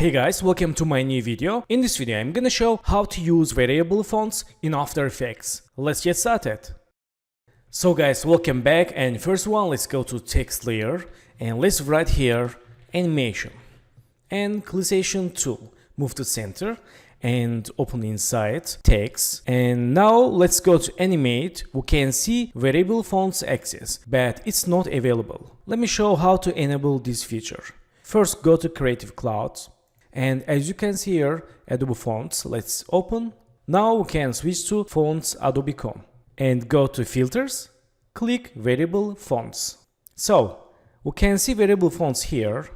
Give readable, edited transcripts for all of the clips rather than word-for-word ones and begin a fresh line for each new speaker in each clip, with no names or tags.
Hey guys, welcome to my new video. In this video I'm gonna show how to use variable fonts in After Effects. Let's get started. So guys, welcome back, and first one, let's go to text layer and let's write here animation and clisation tool. Move to center and open inside text, and now let's go to animate. We can see variable fonts access, but it's not available. Let me show how to enable this feature. First, go to Creative Cloud, and as you can see here, Adobe Fonts. Let's open. Now we can switch to Fonts Adobe.com and go to Filters, click Variable Fonts. So we can see variable fonts here,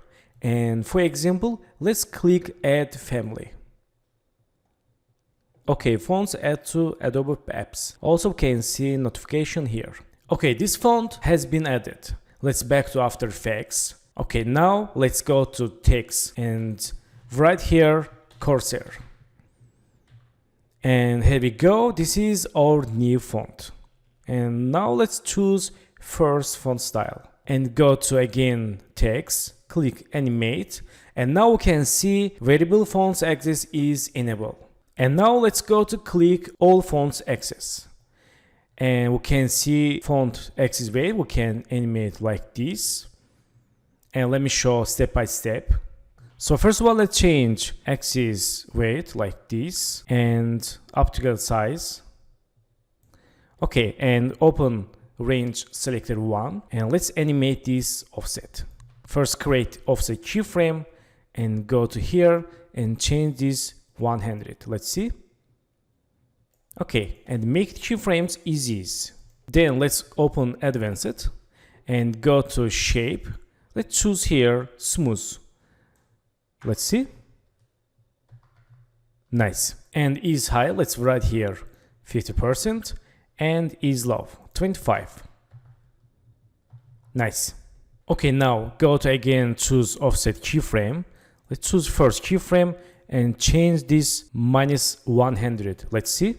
and for example, let's click Add Family. Okay, fonts add to Adobe apps. Also can see notification here. Okay, this font has been added. Let's back to After Effects. Okay, now let's go to text and write here Corsair. And here we go. This is our new font. And now let's choose first font style and go to again text, click animate, and now we can see variable fonts access is enabled. And now let's go to click all fonts access, and we can see font access way. We can animate like this, and let me show step by step. So first of all, let's change axis weight like this and optical size. Okay, and open range selector 1, and let's animate this offset. First create offset keyframe and go to here and change this 100. Let's see. Okay, and make keyframes easy. Then let's open advanced and go to shape. Let's choose here smooth. Let's see. Nice. And ease high, let's write here 50%, and ease low 25. Nice. Okay, now go to again choose offset keyframe. Let's choose first keyframe and change this -100. Let's see.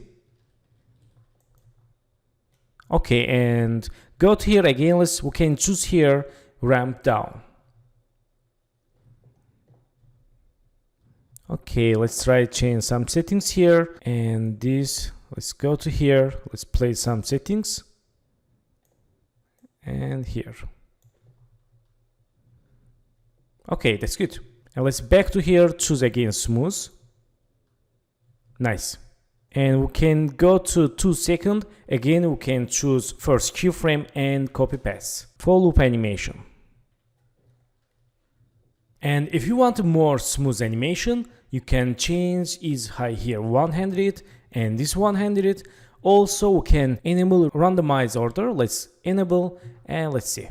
Okay, and go to here again. We can choose here ramp down. Okay, let's try change some settings here, and this, let's go to here, let's play some settings, and here. Okay, that's good. And let's back to here, choose again smooth. Nice. And we can go to 2 seconds. Again, we can choose first keyframe and copy paste for loop animation. And if you want a more smooth animation, you can change ease high here 100 and this 100. Also, we can enable randomize order. Let's enable and let's see.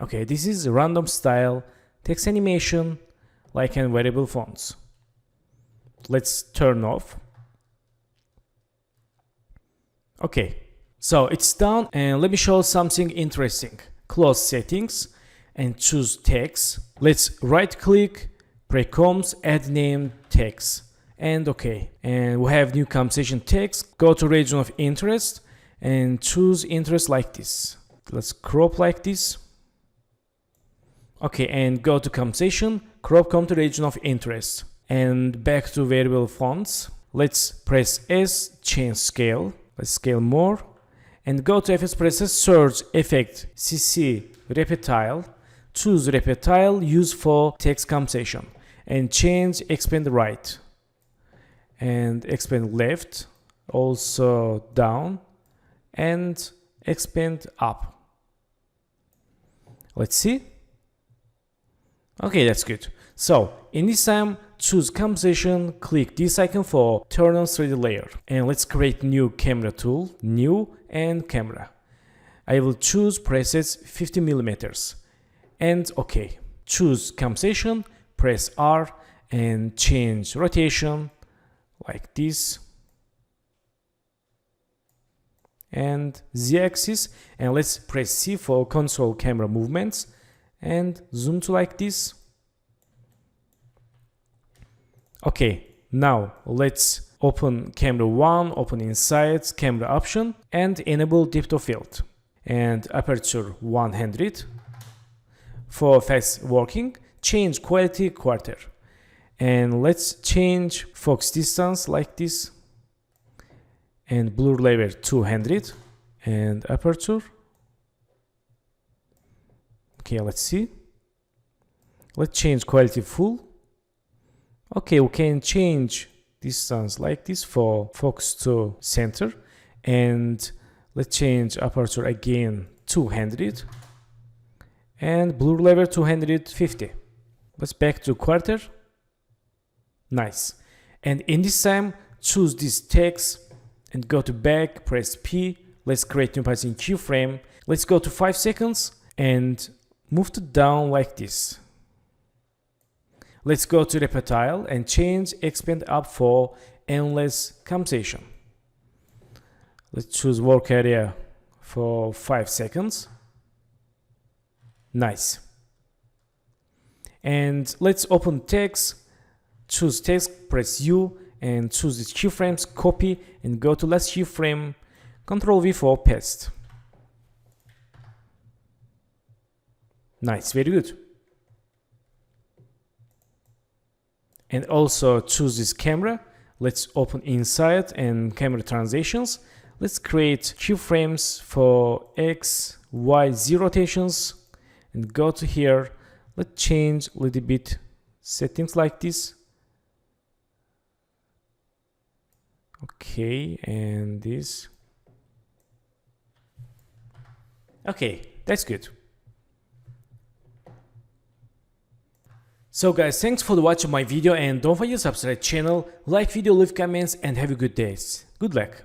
Okay, this is random style text animation like in variable fonts. Let's turn off. Okay, so it's done, and let me show something interesting. Close settings and choose text. Let's right click, precoms, add name text, and okay. And we have new conversation text. Go to region of interest and choose interest like this. Let's crop like this. Okay, and go to conversation, crop come to region of interest, and back to variable fonts. Let's press S, change scale. Let's scale more, and go to FS presses, search effect CC reptile. Choose reptile, use for text conversation, and change expand right and expand left, also down, and expand up. Let's see. Okay, that's good. So in this time, choose composition, click this icon for turn on 3D layer, and let's create new camera tool, new and camera. I will choose presets 50 millimeters. And okay, choose composition, press R and change rotation like this, and Z-axis, and let's press C for control camera movements and zoom to like this. Okay, now let's open camera 1, open inside camera option and enable depth of field and aperture 100. For fast working, change quality quarter And let's change focus distance like this, and blur level 200, and aperture. Okay, let's see. Let's change quality full. Okay, we can change distance like this for focus to center, and let's change aperture again 200, and blur level 250. Let's back to quarter. Nice. And in this time, choose this text and go to back, press P. Let's create new passing keyframe. Let's go to 5 seconds and move to down like this. Let's go to reptile and change expand up for endless compensation. Let's choose work area for 5 seconds. Nice. And let's open text, choose text, press U, and choose the keyframes, copy, and go to last keyframe, Ctrl V for paste. Nice, very good. And also choose this camera. Let's open inside and camera transitions. Let's create keyframes for X, Y, Z rotations, and go to here. Let's change a little bit settings like this. Okay, and this. Okay, that's good. So guys, thanks for watching my video, and don't forget to subscribe channel, like video, leave comments, and have a good day. Good luck.